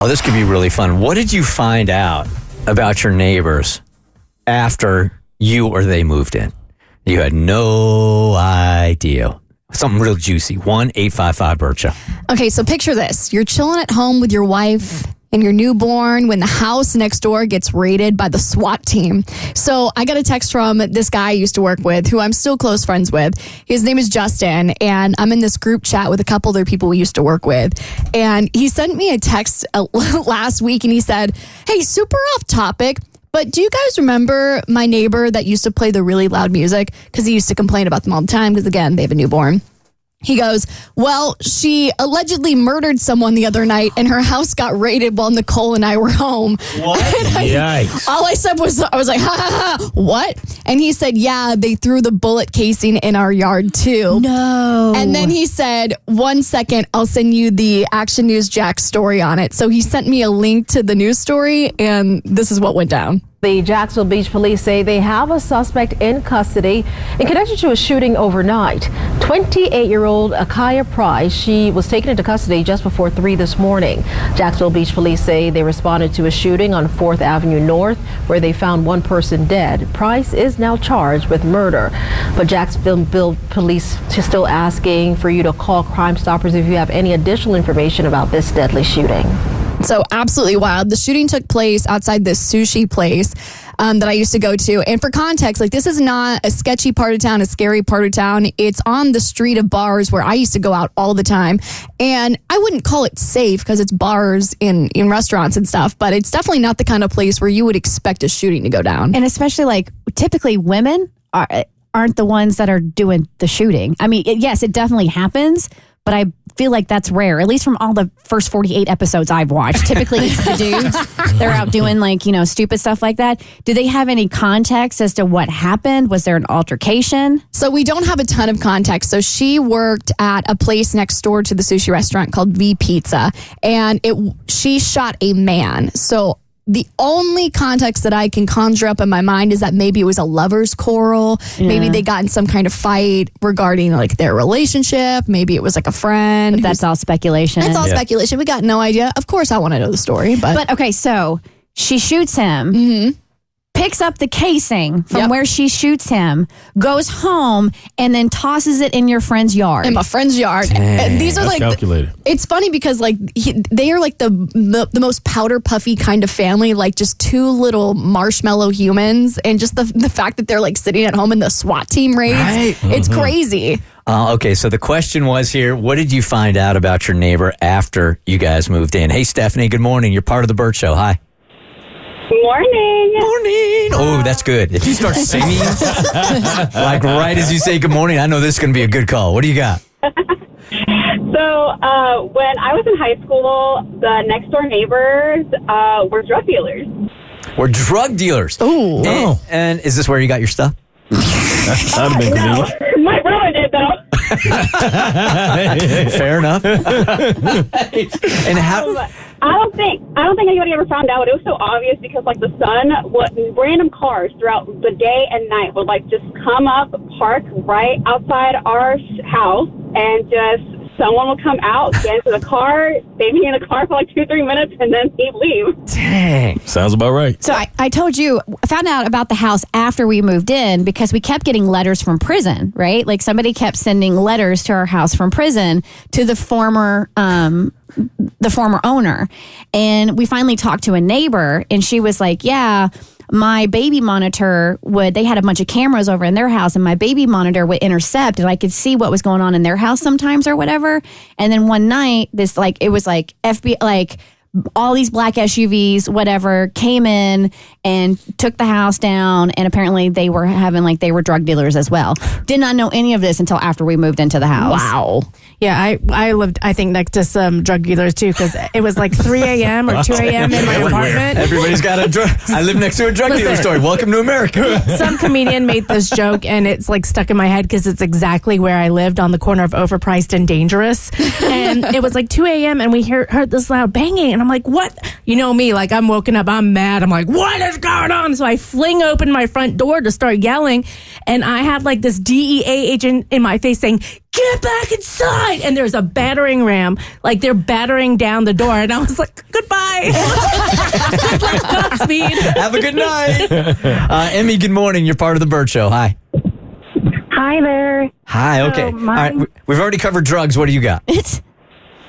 Oh, this could be really fun. What did you find out about your neighbors after you or they moved in? You had no idea. Something real juicy. 1-855-BERT-SHOW. Okay, so picture this. You're chilling at home with your wife and your newborn when the house next door gets raided by the SWAT team. So I got a text from this guy I used to work with, who I'm still close friends with. His name is Justin, and I'm in this group chat with a couple other people we used to work with. And he sent me a text last week, and he said, hey, super off topic, but do you guys remember my neighbor that used to play the really loud music? Because he used to complain about them all the time because, again, they have a newborn. He goes, well, she allegedly murdered someone the other night and her house got raided while Nicole and I were home. What? Yikes. All I said was, I was like, ha, ha, ha, what? And he said, yeah, they threw the bullet casing in our yard too. No. And then he said, 1 second, I'll send you the Action News Jack story on it. So he sent me a link to the news story, and this is what went down. The Jacksonville Beach police say they have a suspect in custody in connection to a shooting overnight. 28-year-old Akaya Price, she was taken into custody just before 3 this morning. Jacksonville Beach police say they responded to a shooting on 4th Avenue North where they found one person dead. Price is now charged with murder. But Jacksonville police are still asking for you to call Crime Stoppers if you have any additional information about this deadly shooting. So absolutely wild. The shooting took place outside this sushi place that I used to go to. And for context, like, this is not a sketchy part of town, a scary part of town. It's on the street of bars where I used to go out all the time. And I wouldn't call it safe because it's bars in restaurants and stuff, but it's definitely not the kind of place where you would expect a shooting to go down. And especially, like, typically women aren't the ones that are doing the shooting. I mean, yes, it definitely happens, but I feel like that's rare, at least from all the first 48 episodes I've watched. Typically, it's the dudes. They're out doing, like, you know, stupid stuff like that. Do they have any context as to what happened? Was there an altercation? So we don't have a ton of context. So she worked at a place next door to the sushi restaurant called V Pizza, and she shot a man. So the only context that I can conjure up in my mind is that maybe it was a lover's quarrel. Yeah. Maybe they got in some kind of fight regarding, like, their relationship. Maybe it was like a friend. But that's all speculation. It's all speculation. We got no idea. Of course, I want to know the story. But okay, so she shoots him, picks up the casing from where she shoots him, goes home, and then tosses it in your friend's yard. In my friend's yard. Dang, and these are, like, calculated. It's funny because, like, they are like the most powder puffy kind of family, like just two little marshmallow humans, and just the fact that they're, like, sitting at home and the SWAT team raids, right? It's crazy. Okay, so the question was here, what did you find out about your neighbor after you guys moved in? Hey, Stephanie, good morning. You're part of the Bert Show. Hi. Morning. Morning. Oh, that's good. If you start singing, like right as you say good morning, I know this is going to be a good call. What do you got? So when I was in high school, the next door neighbors were drug dealers. We're drug dealers. Ooh. And is this where you got your stuff? That would have been convenient. No, my brother did, though. Fair enough. And how? I don't think anybody ever found out. It was so obvious because, like, the sun, random cars throughout the day and night would, like, just come up, park right outside our house, and just someone would come out, get into the car, they'd be in the car for like 2-3 minutes, and then he'd leave. Dang. Sounds about right. So I told you, I found out about the house after we moved in because we kept getting letters from prison, right? Like, somebody kept sending letters to our house from prison to the former owner. And we finally talked to a neighbor, and she was like, yeah, my baby monitor they had a bunch of cameras over in their house, and my baby monitor would intercept, and I could see what was going on in their house sometimes or whatever. And then one night, it was like FBI, like, all these black SUVs, whatever, came in and took the house down, and apparently they were drug dealers as well. Did not know any of this until after we moved into the house. Wow. Yeah, I lived, I think, next to some drug dealers too, because it was like 3 a.m. or 2 a.m. in my apartment. Everybody's got a drug. I live next to a drug dealer story. Welcome to America. Some comedian made this joke, and it's, like, stuck in my head because it's exactly where I lived, on the corner of Overpriced and Dangerous. And it was like 2 a.m. and we heard this loud banging, and I'm like, what? You know me, like, I'm woken up, I'm mad. I'm like, what is going on? So I fling open my front door to start yelling, and I had, like, this DEA agent in my face saying, get back inside. And there's a battering ram. Like they're battering down the door. And I was like, goodbye. Good luck, Godspeed. Have a good night. Emmy, good morning. You're part of the Bert Show. Hi. Hi there. Hi, okay. All right, we've already covered drugs. What do you got?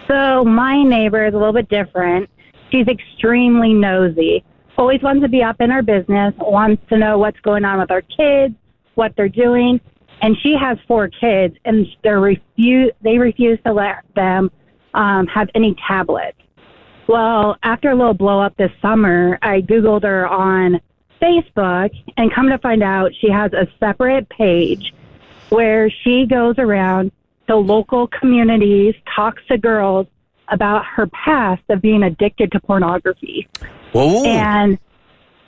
So my neighbor is a little bit different. She's extremely nosy. Always wants to be up in our business, wants to know what's going on with our kids, what they're doing. And she has 4 kids, and they refuse to let them have any tablets. Well, after a little blow up this summer, I Googled her on Facebook, and come to find out she has a separate page where she goes around to local communities, talks to girls about her past of being addicted to pornography. Whoa. And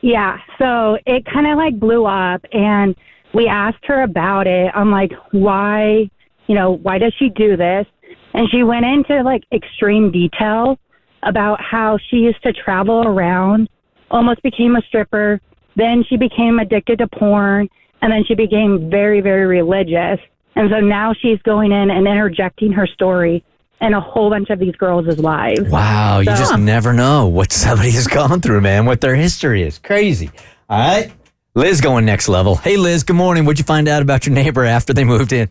yeah, so it kind of like blew up, and we asked her about it. I'm like, why does she do this? And she went into like extreme detail about how she used to travel around, almost became a stripper. Then she became addicted to porn, and then she became very, very religious. And so now she's going in and interjecting her story in a whole bunch of these girls' lives. Wow, you just never know what somebody has gone through, man, what their history is. Crazy. All right. Liz going next level. Hey, Liz, good morning. What'd you find out about your neighbor after they moved in?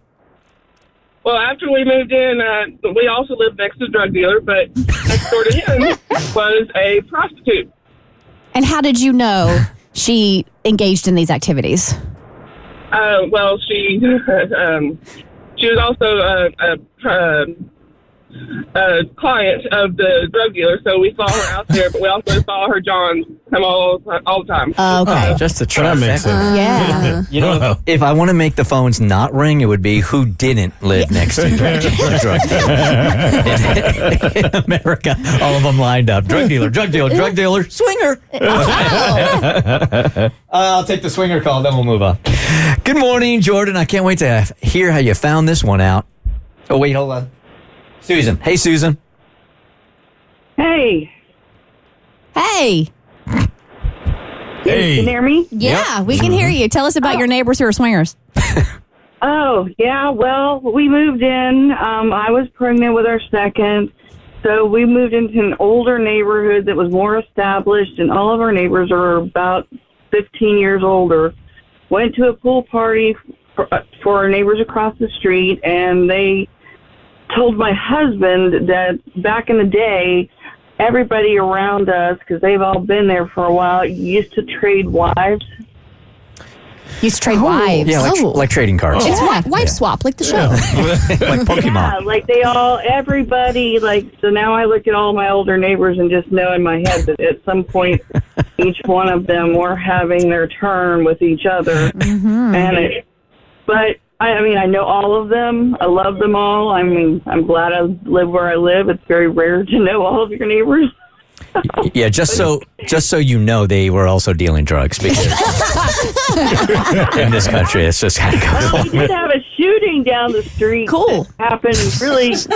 Well, after we moved in, we also lived next to a drug dealer, but next door to him was a prostitute. And how did you know she engaged in these activities? Well, she was also a client of the drug dealer, so we saw her out there, but we also saw her John come all the time. Okay. Just a That makes sense. Yeah. You know, if I want to make the phones not ring, it would be who didn't live next to a drug dealer. In America, all of them lined up. Drug dealer, swinger. I'll take the swinger call, then we'll move on. Good morning, Jordan. I can't wait to hear how you found this one out. Oh, wait, hold on. Susan. Hey, Susan. Hey. Hey. Hey. Can you hear me? Yeah, we can hear you. Tell us about your neighbors who are swingers. Oh, yeah. Well, we moved in. I was pregnant with our second. So we moved into an older neighborhood that was more established, and all of our neighbors are about 15 years older. Went to a pool party for our neighbors across the street, and they told my husband that back in the day, everybody around us, because they've all been there for a while, used to trade wives. Used to trade wives. Yeah, like trading cards. It's wife swap, like the show. Like Pokemon. Yeah, like everybody, so now I look at all my older neighbors and just know in my head that at some point, each one of them were having their turn with each other. Mm-hmm. But I know all of them. I love them all. I'm glad I live where I live. It's very rare to know all of your neighbors. Yeah, just so you know, they were also dealing drugs because in this country, it's just kind of Well, we did have a shooting down the street. Cool. That happened really. It's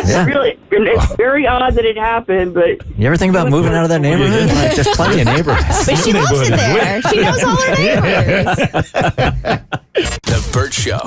very odd that it happened, but You ever think about moving out of that neighborhood? Like, there's plenty of neighborhoods. But she loves it there. She knows all her neighbors. The Bert Show.